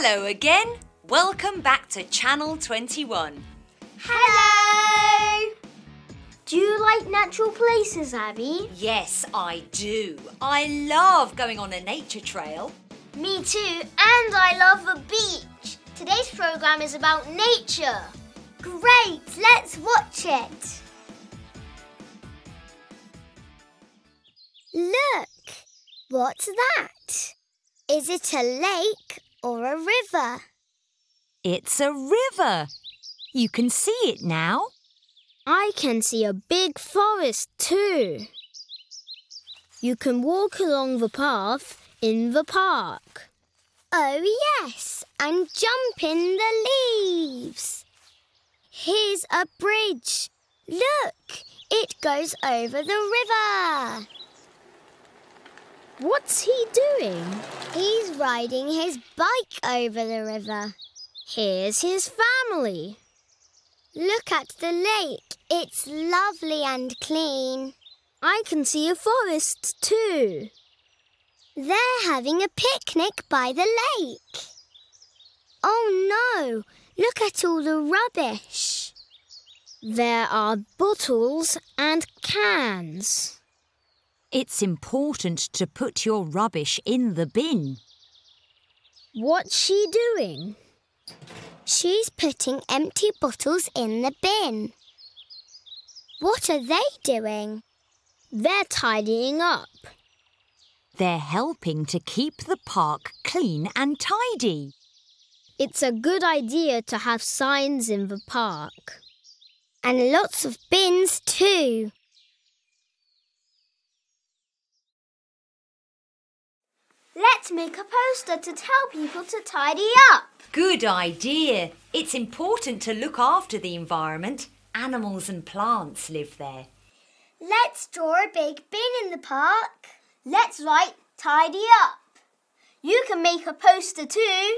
Hello again. Welcome back to Channel 21. Hello! Do you like natural places, Abby? Yes, I do. I love going on a nature trail. Me too, and I love the beach. Today's programme is about nature. Great, let's watch it. Look, what's that? Is it a lake or a river? It's a river. You can see it now. I can see a big forest too. You can walk along the path in the park. Oh yes, and jump in the leaves. Here's a bridge. Look, it goes over the river. What's he doing? He's riding his bike over the river. Here's his family. Look at the lake. It's lovely and clean. I can see a forest too. They're having a picnic by the lake. Oh no, look at all the rubbish. There are bottles and cans. It's important to put your rubbish in the bin. What's she doing? She's putting empty bottles in the bin. What are they doing? They're tidying up. They're helping to keep the park clean and tidy. It's a good idea to have signs in the park. And lots of bins too. Let's make a poster to tell people to tidy up. Good idea. It's important to look after the environment. Animals and plants live there. Let's draw a big bin in the park. Let's write tidy up. You can make a poster too.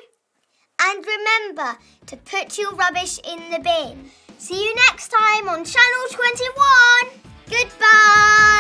And remember to put your rubbish in the bin. See you next time on Channel 21. Goodbye.